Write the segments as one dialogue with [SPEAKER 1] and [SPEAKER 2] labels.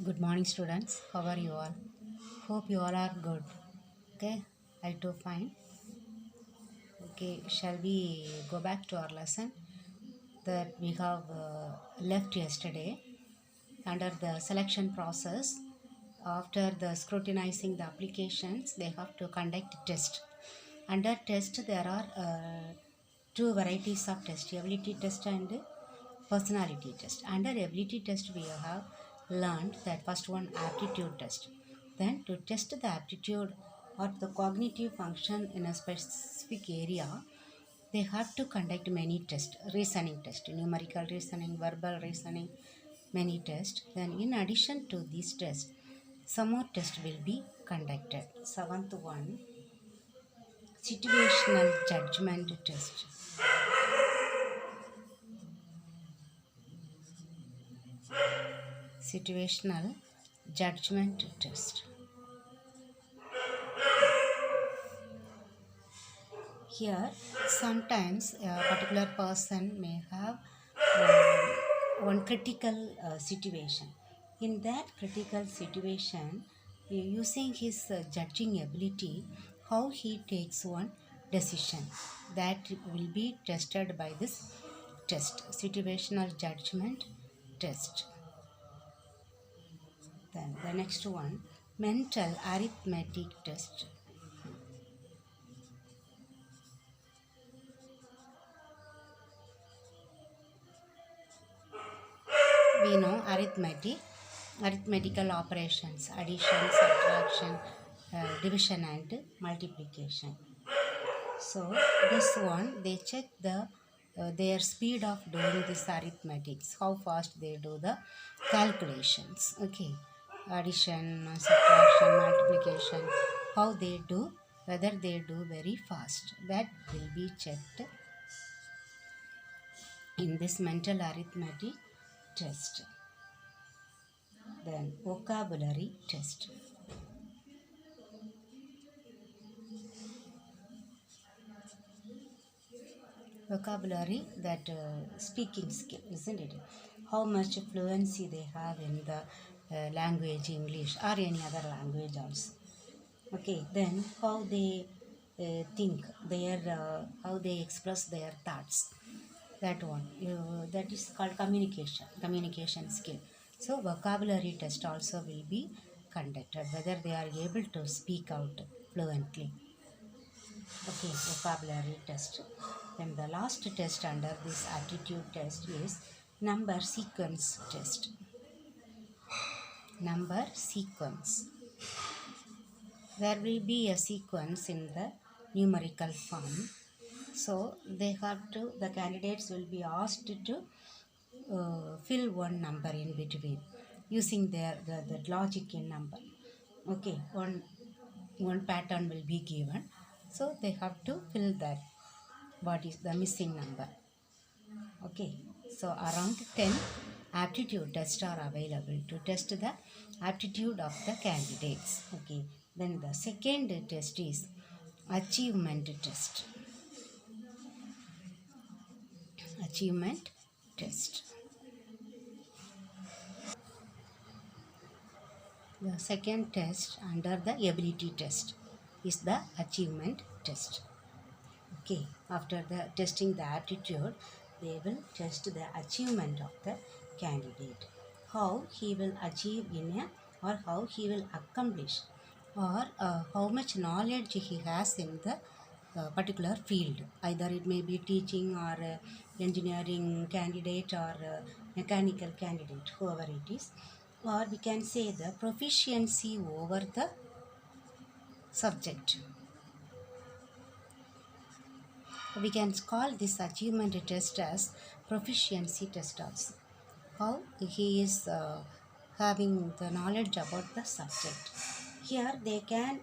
[SPEAKER 1] Good morning, students. How are you all? Hope you all are good. Okay, I too fine. Okay, shall we go back to our lesson that we have left yesterday under the selection process? After the scrutinizing the applications, they have to conduct test. Under test, there are two varieties of test: ability test and personality test. Under ability test, we have learned that first one aptitude test. Then to test the aptitude or the cognitive function in a specific area, they have to conduct many tests: reasoning test, numerical reasoning, verbal reasoning, many tests. Then in addition to these tests, some more tests will be conducted. Seventh one, situational judgment test. Situational judgment test. Here, sometimes a particular person may have one critical situation. In that critical situation, using his judging ability, how he takes one decision, that will be tested by this test, situational judgment test. Then the next one, mental arithmetic test. We know arithmetical operations: addition, subtraction, division and multiplication. So this one, they check their speed of doing this arithmetics, how fast they do the calculations. Okay, addition, subtraction, multiplication, how they do, whether they do very fast, that will be checked in this mental arithmetic test. Then vocabulary test. Vocabulary, that speaking skill, isn't it? How much fluency they have in the language English or any other language also. Okay, then how they think, their how they express their thoughts, that one, that is called communication skill. So vocabulary test also will be conducted, whether they are able to speak out fluently. Okay, vocabulary test. Then the last test under this aptitude test is number sequence test. Number sequence. There will be a sequence in the numerical form. So they have to, the candidates will be asked to fill one number in between using the logic in number. Okay, one pattern will be given. So they have to fill that, what is the missing number. Okay, so around 10 aptitude tests are available to test the aptitude of the candidates. Okay, then the second test is achievement test. Achievement test. The second test under the ability test is the achievement test. Okay, after the testing the aptitude, they will test the achievement of the candidate, how he will achieve in a, or how he will accomplish, or how much knowledge he has in the particular field. Either it may be teaching or engineering candidate or mechanical candidate, whoever it is, or we can say the proficiency over the subject. We can call this achievement test as proficiency test also. How he is having the knowledge about the subject. Here they can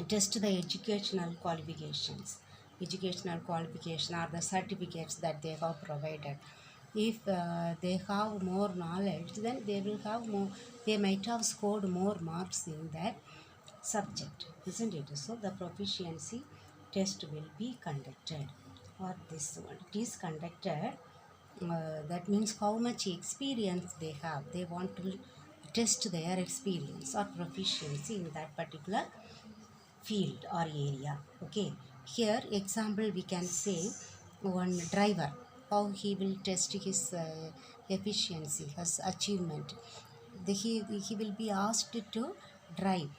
[SPEAKER 1] test the educational qualifications. Educational qualification are the certificates that they have provided. If they have more knowledge, then they will have more, they might have scored more marks in that subject, isn't it? So the proficiency test will be conducted, or this one, it is conducted. That means how much experience they have. They want to test their experience or proficiency in that particular field or area. Okay, here example we can say one driver, how he will test his efficiency, his achievement. He will be asked to drive,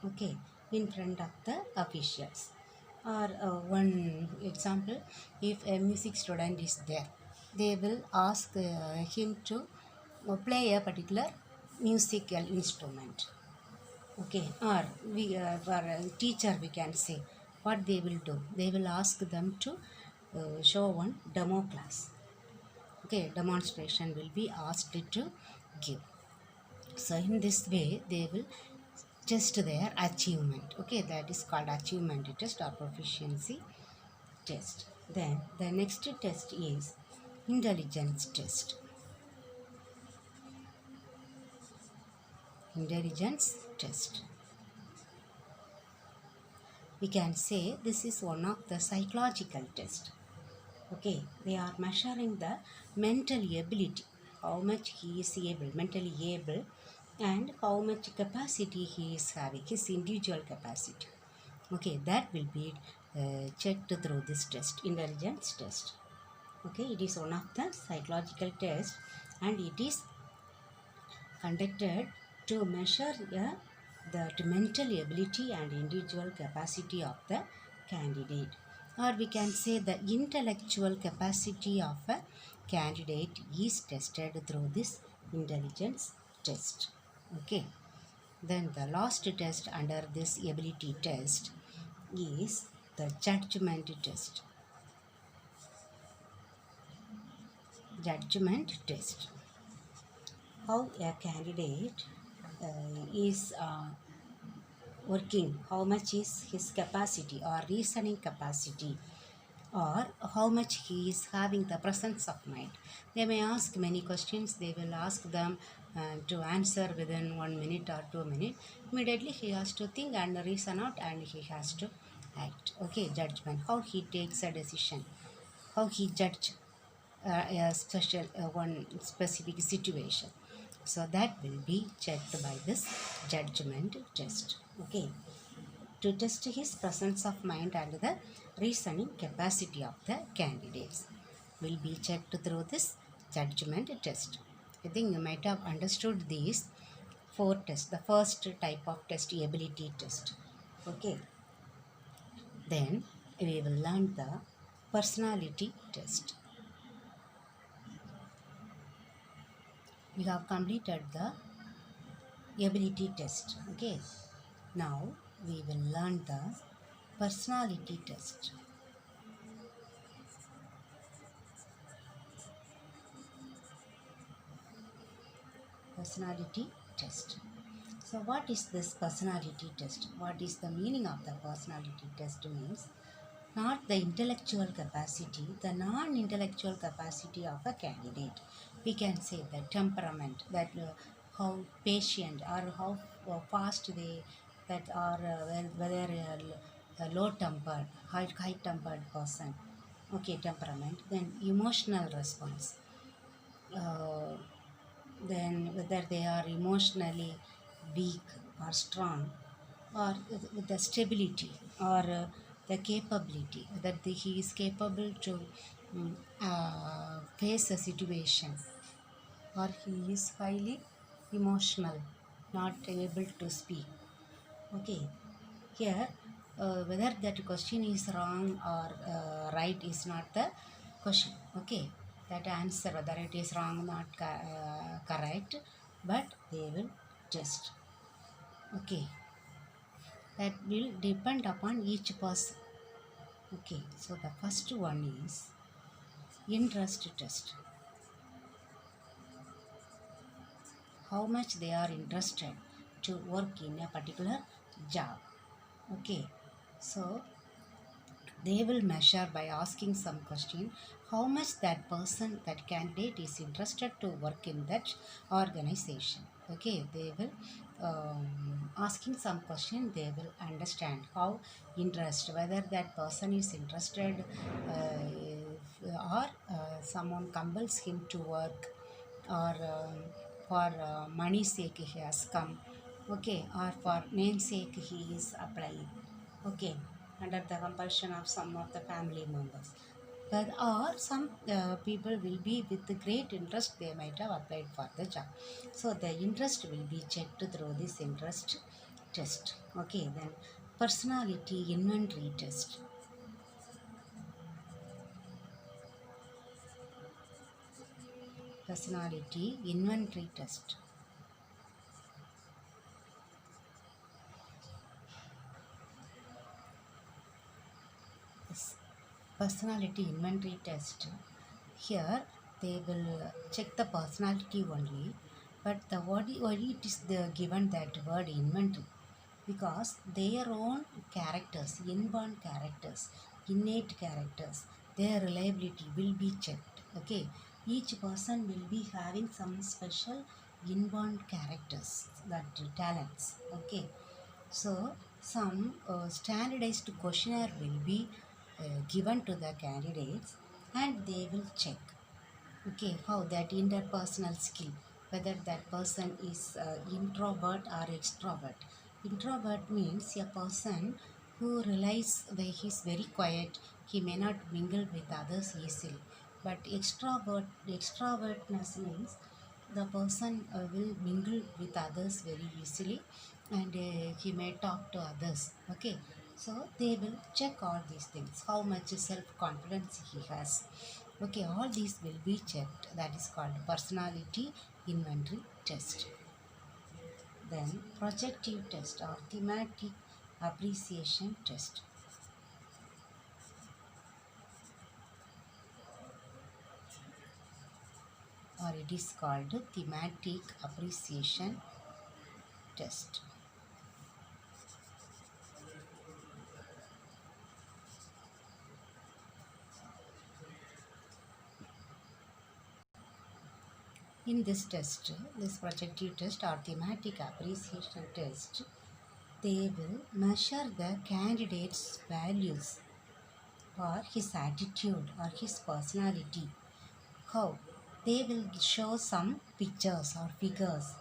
[SPEAKER 1] okay, in front of the officials. Or one example, if a music student is there, they will ask him to play a particular musical instrument. Okay, or we for a teacher we can say what they will do, they will ask them to show one demo class. Okay, demonstration will be asked to give. So in this way they will test their achievement. Okay, that is called achievement test or proficiency test. Then the next test is intelligence test. Intelligence test, we can say this is one of the psychological test. Okay, they are measuring the mental ability, how much he is able, mentally able, and how much capacity he is having, his individual capacity. Okay, that will be checked through this test, intelligence test. Okay, it is one of the psychological tests, and it is conducted to measure the mental ability and individual capacity of the candidate. Or we can say the intellectual capacity of a candidate is tested through this intelligence test. Okay, then the last test under this ability test is the judgment test. Judgment test, how a candidate is working, how much is his capacity or reasoning capacity, or how much he is having the presence of mind. They may ask many questions, they will ask them to answer within 1 minute or 2 minutes. Immediately he has to think and reason out, and he has to act. Okay, judgment, how he takes a decision, how he judge a special one specific situation. So that will be checked by this judgment test. Okay, to test his presence of mind and the reasoning capacity of the candidates will be checked through this judgment test. I think you might have understood these four tests. The first type of test, ability test. Okay, then we will learn the personality test. We have completed the ability test. Okay, now we will learn the personality test. Personality test. So what is this personality test? What is the meaning of the personality test? Means not the intellectual capacity, the non-intellectual capacity of a candidate. We can say the temperament, that how patient or how fast they that are, whether a low tempered, high tempered person. Okay, temperament. Then emotional response. Uh, then whether they are emotionally weak or strong, or with the stability or the capability that he is capable to face a situation, or he is highly emotional, not able to speak. Okay, here whether that question is wrong or right is not the question. Okay, that answer whether it is wrong not correct, but they will test. Okay, that will depend upon each person. Okay, so the first one is interest test, how much they are interested to work in a particular job. Okay, so they will measure by asking some question how much that person, that candidate is interested to work in that organization. Okay, they will asking some question, they will understand how interest, whether that person is interested or someone compels him to work, or for money sake he has come, okay, or for name sake he is applying, okay, under the compulsion of some of the family members. But or some people will be with great interest, they might have applied for the job. So the interest will be checked through this interest test. Okay, then personality inventory test. Personality inventory test. Yes. Personality inventory test. Here they will check the personality only, but the why it is the given that word inventory, because their own characters, inborn characters, innate characters, their reliability will be checked. Okay, each person will be having some special inborn characters, that talents. Okay, so some standardized questionnaire will be given to the candidates, and they will check, okay, how that interpersonal skill, whether that person is introvert or extrovert. Introvert means a person who relies where he is very quiet, he may not mingle with others easily. But extrovertness means the person will mingle with others very easily, and he may talk to others, okay. So they will check all these things, how much self confidence he has. Okay, all these will be checked. That is called personality inventory test. Then projective test or thematic appreciation test, or it is called thematic appreciation test. In this test, this projective test or thematic appreciation test, they will measure the candidate's values or his attitude or his personality. How? They will show some pictures or figures,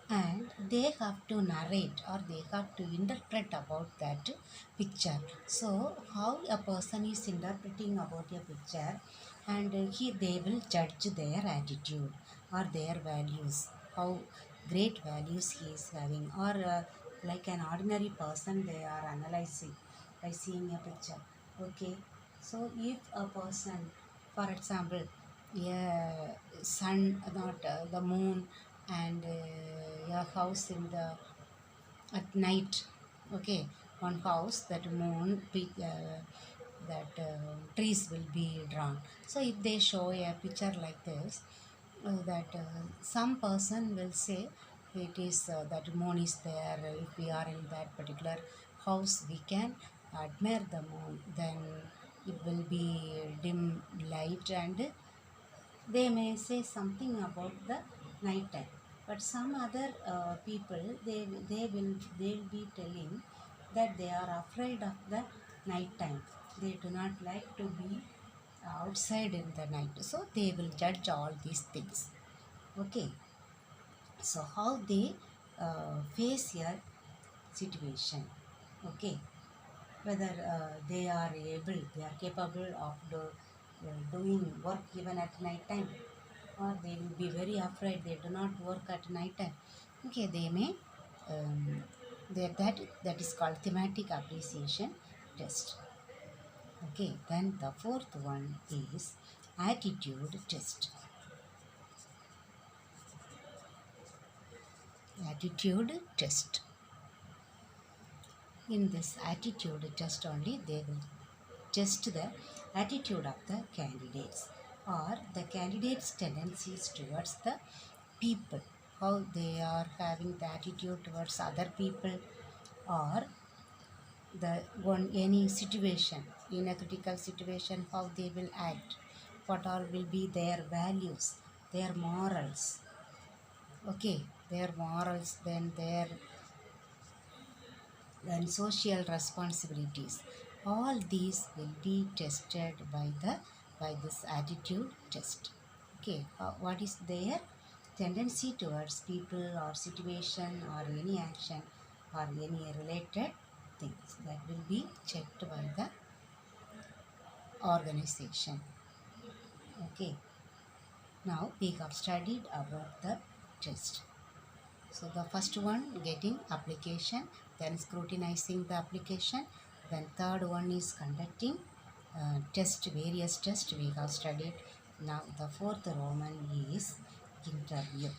[SPEAKER 1] and they have to narrate or they have to interpret about that picture. So how a person is interpreting about a picture, and they will judge their attitude or their values, how great values he is having, or like an ordinary person they are analyzing by seeing a picture. Okay, so if a person, for example, yeah, sun, not the moon, and a house in the at night, okay, one house that moon that trees will be drawn. So if they show a picture like this, that some person will say it is that moon is there, if we are in that particular house we can admire the moon, then it will be dim light, and they may say something about the night time. But some other people, they'll be telling that they are afraid of the night time, they do not like to be outside in the night, so they will judge all these things. Okay, so how they face a situation, okay, whether they are capable of doing work even at night time, or they will be very afraid they do not work at night time. Okay, they may that is called thematic appreciation test. Okay, then the fourth one is attitude test. Attitude test. In this attitude test only, they will test the attitude of the candidates, or the candidates' tendencies towards the people, how they are having the attitude towards other people, or the one any situation, in a critical situation how they will act, what all will be their values, their morals, okay, their morals, then social responsibilities, all these will be tested by this attitude test. Okay, what is their tendency towards people or situation or any action or any related things that will be checked by the organization. Okay, now we have studied about the test. So the first one, getting application, then scrutinizing the application, then third one is conducting various tests we have studied. Now the fourth Roman is interview.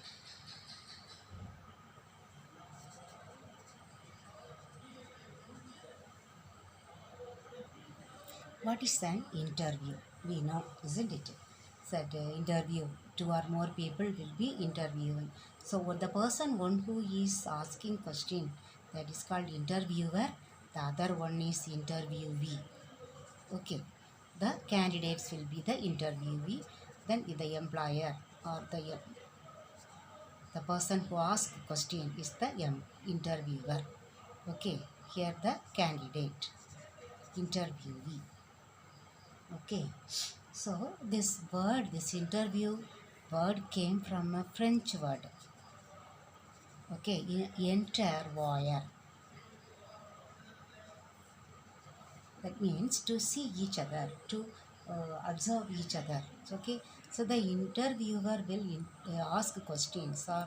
[SPEAKER 1] What is an interview? We know, isn't it? That interview, two or more people will be interviewing. So what the one who is asking question, that is called interviewer. The other one is interviewee. Okay, the candidates will be the interviewee. Then the employer or the person who asks question is the interviewer. Okay, here the candidate, interviewee. Okay, so this interview word came from a French word. Okay, intervoir. That means to see each other, to observe each other. Okay, so the interviewer will ask questions, or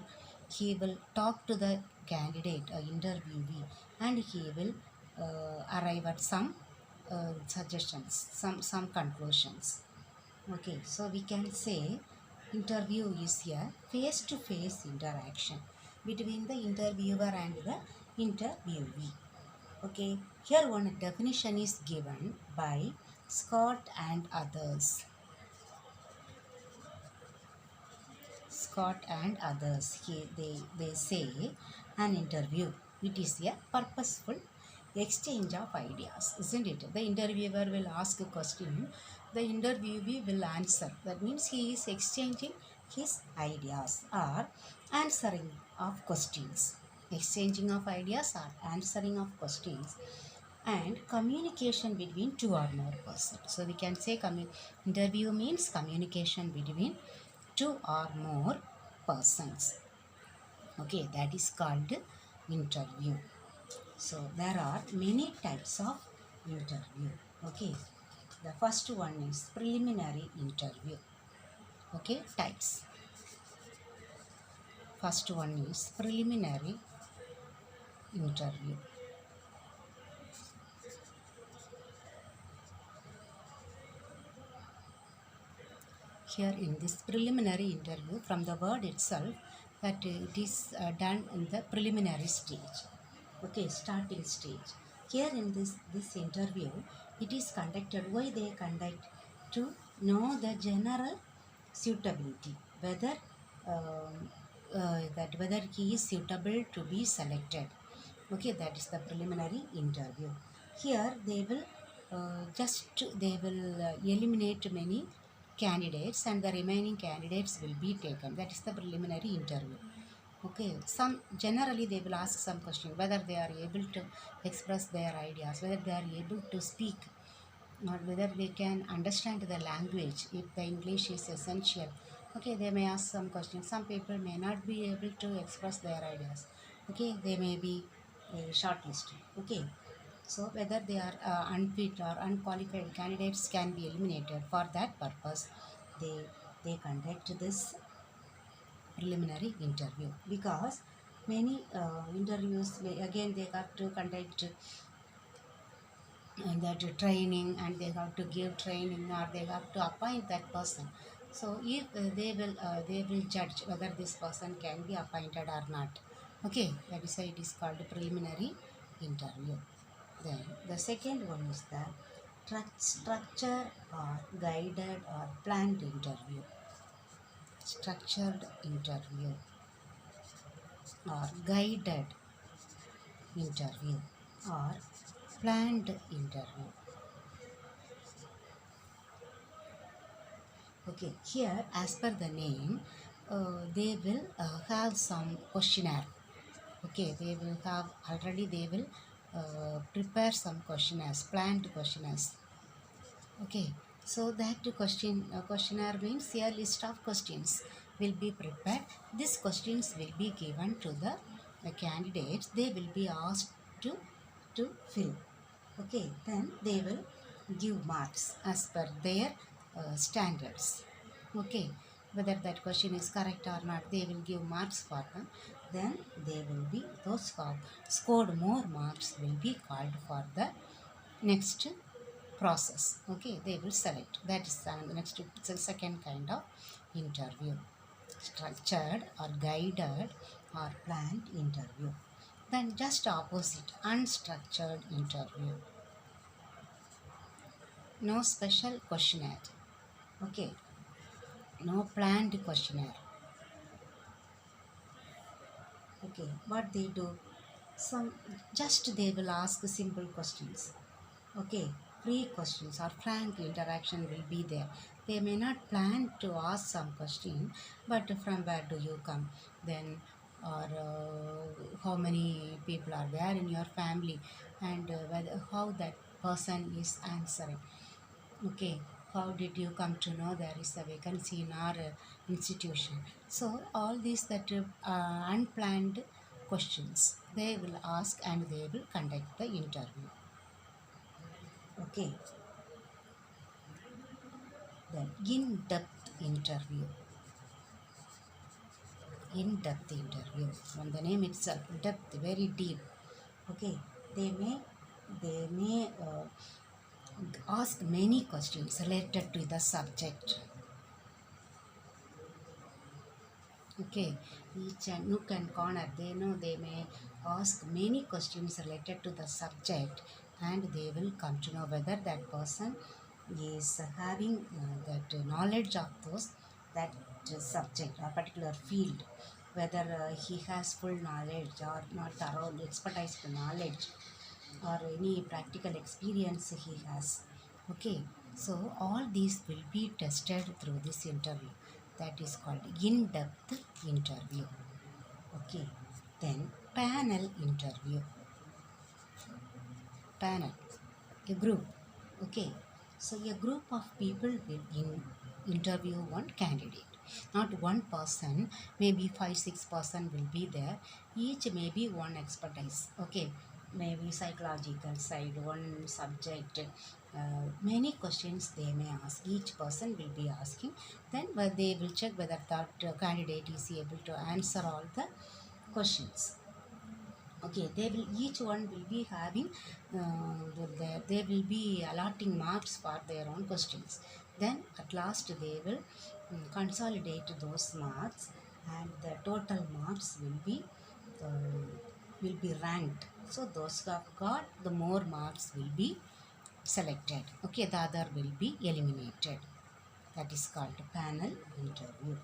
[SPEAKER 1] he will talk to the candidate, interviewee, and he will arrive at some suggestions, some conclusions. Okay, so we can say interview is a face-to-face interaction between the interviewer and the interviewee. Okay, here one definition is given by Scott and others. Scott and others, they say an interview, it is a purposeful exchange of ideas, isn't it? The interviewer will ask a question, the interviewee will answer. That means he is exchanging his ideas or answering of questions. Exchanging of ideas or answering of questions, and communication between two or more persons. So we can say interview means communication between two or more persons. Okay, that is called interview. So there are many types of interview. Okay, the first one is preliminary interview. Okay, types. First one is preliminary interview. Here in this preliminary interview, from the word itself, that it is done in the preliminary stage. Okay, starting stage. Here in this interview, it is conducted. Why they conduct? To know the general suitability, whether whether he is suitable to be selected. Okay, that is the preliminary interview. Here they will eliminate many candidates, and the remaining candidates will be taken. That is the preliminary interview. Okay, some generally they will ask some question, whether they are able to express their ideas, whether they are able to speak, or whether they can understand the language, if the English is essential. Okay, they may ask some questions. Some people may not be able to express their ideas. Okay, they may be shortlisted. Okay, so whether they are unfit or unqualified candidates can be eliminated. For that purpose, they they conduct this preliminary interview, because many interviews again they have to conduct and that training, and they have to give training, or they have to appoint that person. So if they will judge whether this person can be appointed or not. Okay, that is why it is called preliminary interview. Then the second one is the structured or guided or planned interview. Structured interview or guided interview or planned interview. Okay, here as per the name, they will have some questionnaire. Okay, they will have already, they will prepare some questionnaires, planned questionnaires. Okay, so that questionnaire means a list of questions will be prepared. These questions will be given to the candidates. They will be asked to fill. Okay, then they will give marks as per their standards. Okay, whether that question is correct or not, they will give marks for them. Then they will be, those who have scored more marks will be called for the next process. Okay, they will select. That is the next, it's a second kind of interview. Structured or guided or planned interview. Then just opposite, unstructured interview. No special questionnaire. Okay, no planned questionnaire. Okay, what they do, some just they will ask simple questions. Okay, free questions or frank interaction will be there. They may not plan to ask some question, but from where do you come, then, or how many people are there in your family, and whether how that person is answering. Okay, how did you come to know there is a vacancy in our institution? So all these that unplanned questions they will ask and they will conduct the interview. Okay, then in-depth interview. In-depth interview. From the name itself, depth, very deep. Okay, they may ask many questions related to the subject. Okay, each and nook and corner, they know they may ask many questions related to the subject, and they will come to know whether that person is having that knowledge of those that subject or particular field, whether he has full knowledge or not, thorough expertise knowledge, or any practical experience he has. Okay, so all these will be tested through this interview. That is called in-depth interview. Okay, then panel interview. Panel, a group. Okay, so a group of people will interview one candidate. Not one person, maybe 5-6 person will be there. Each may be one expertise. Okay, maybe psychological side, one subject. Many questions they may ask. Each person will be asking. Then they will check whether that candidate is able to answer all the questions. Okay, they will, each one will be having they will be allotting marks for their own questions. Then at last they will consolidate those marks, and the total marks will be ranked. So those who have got the more marks will be selected. Okay, the other will be eliminated. That is called panel interview.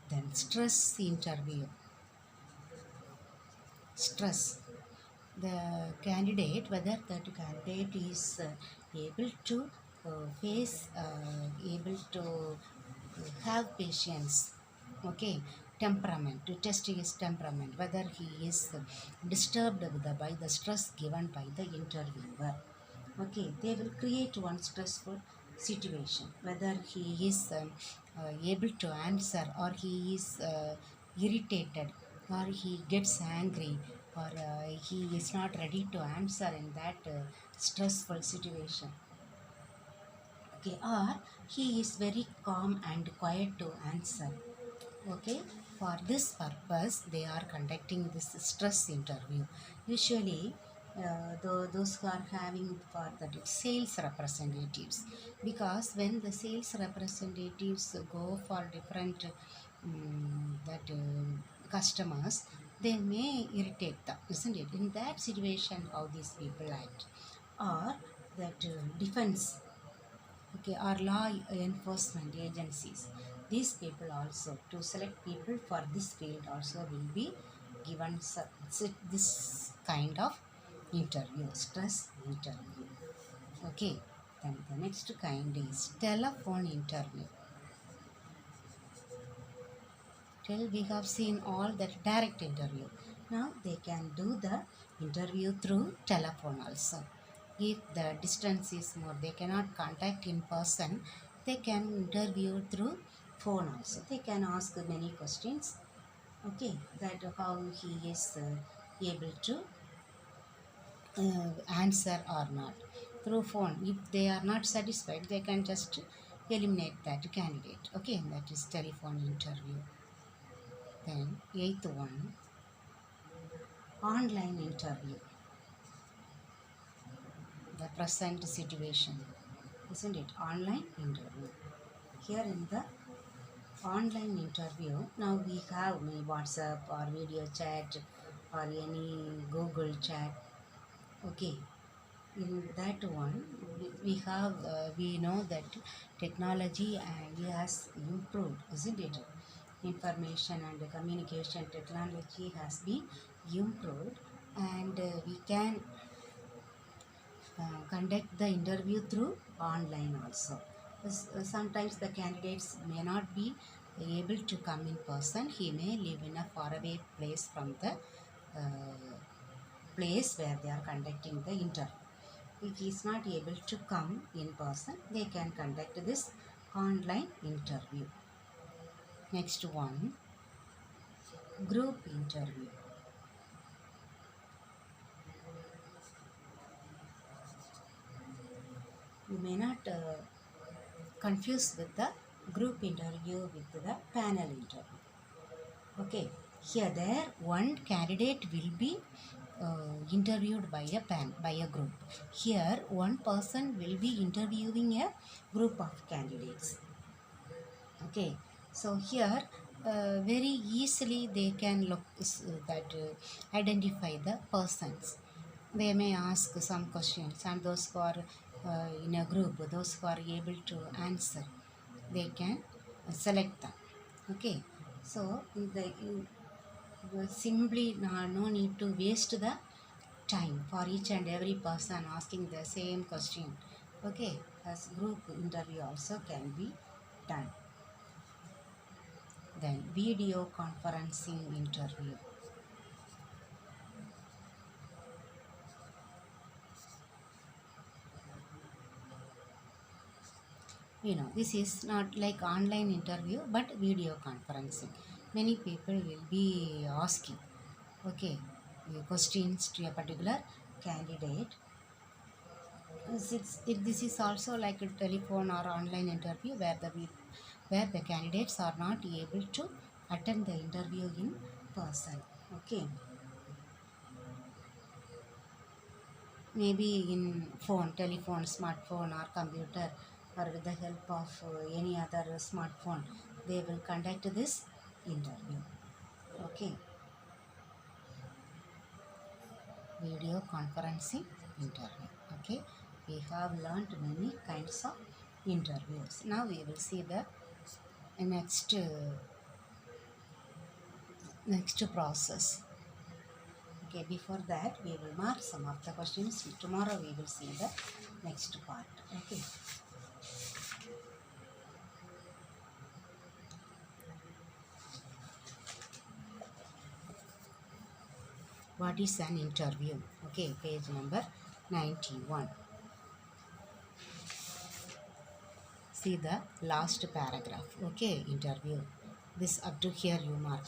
[SPEAKER 1] Then stress interview. Stress, the candidate, whether that candidate is able to able to have patience. Okay, temperament, to test his temperament, whether he is disturbed by the stress given by the interviewer. Okay, they will create one stressful situation, whether he is able to answer, or he is irritated, or he gets angry, or he is not ready to answer in that stressful situation. Okay, or he is very calm and quiet to answer. Okay, for this purpose they are conducting this stress interview. Usually those who are having for the sales representatives, because when the sales representatives go for different customers, they may irritate them, isn't it? In that situation, how these people act, or that defense, okay, or law enforcement agencies, these people also, to select people for this field also will be given this kind of interview, stress interview. Okay, then the next kind is telephone interview. Till we have seen all that direct interview, now they can do the interview through telephone also. If the distance is more, they cannot contact in person, they can interview through phone also. They can ask many questions. Okay, that how he is able to answer or not through phone. If they are not satisfied, they can just eliminate that candidate. Okay, that is telephone interview. Then eighth one, online interview. The present situation, isn't it? Online interview. Here in the online interview, now we have my WhatsApp or video chat or any Google chat. Okay, in that one we have we know that technology and has improved, isn't it? Information and communication technology has been improved, and we can conduct the interview through online also. Sometimes the candidates may not be able to come in person. He may live in a faraway place from the place where they are conducting the interview. If he is not able to come in person, they can conduct this online interview. Next one, group interview. You may not confuse with the group interview with the panel interview. Okay, here there one candidate will be interviewed by a group. Here one person will be interviewing a group of candidates. Okay, so here very easily they can look that identify the persons. They may ask some questions, and those who are in a group, those who are able to answer, they can select them. Okay, so you simply no need to waste the time for each and every person asking the same question. Okay, as group interview also can be done. Then video conferencing interview. This is not like online interview but video conferencing. Many people will be asking, okay, questions to a particular candidate. This is also like a telephone or online interview where the candidates are not able to attend the interview in person. Okay, maybe in phone, telephone, smartphone or computer, or with the help of any other smartphone, they will conduct this interview. Okay, video conferencing interview. Okay, we have learned many kinds of interviews. Now we will see the next process. Okay, before that we will mark some of the questions. Tomorrow we will see the next part. Okay, what is an interview? Okay, page number 91. See the last paragraph. Okay, interview. This up to here you mark.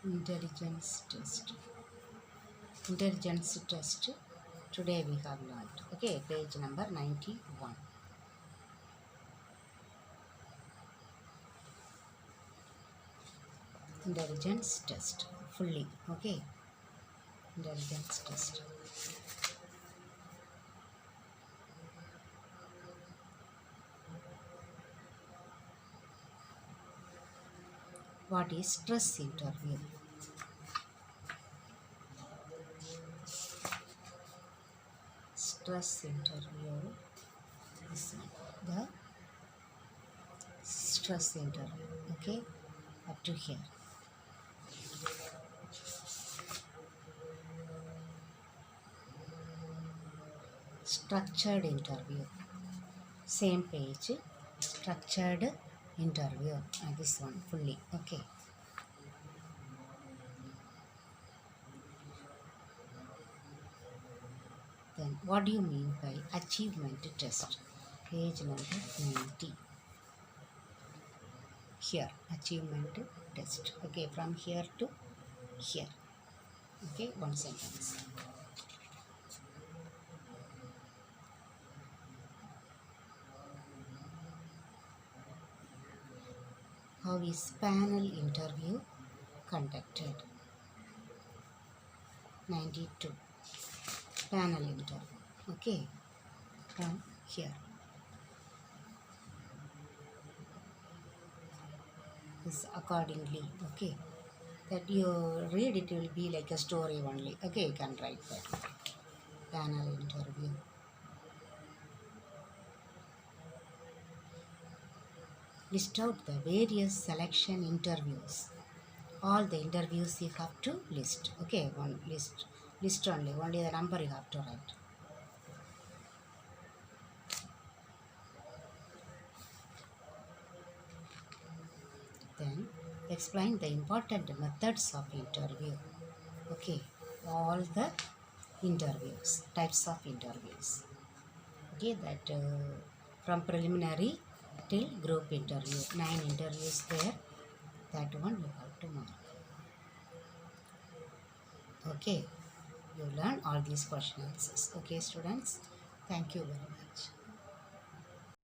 [SPEAKER 1] Intelligence test. Intelligence test. Today we have learned. Okay, page number 91. Intelligence test. Fully. Okay. Intelligence test. What is stress interview? Stress interview. This one. The stress interview. Okay. Up to here. Structured interview. Same page. Structured interview. This one fully. Okay. Then what do you mean by achievement test? Page number 90. Here, achievement test. Okay, from here to here. Okay, one sentence. How is panel interview conducted? 92. Panel interview. Okay, from here. This accordingly. Okay, that you read it will be like a story only. Okay, you can write that. Panel interview. List out the various selection interviews. All the interviews you have to list. Okay, one list only the number you have to write. Then explain the important methods of interview. Okay, all the interviews, types of interviews. Okay, that from preliminary till group interview, 9 interviews there. That one you have to mark. Okay, you learn all these question answers. Okay, students, thank you very much.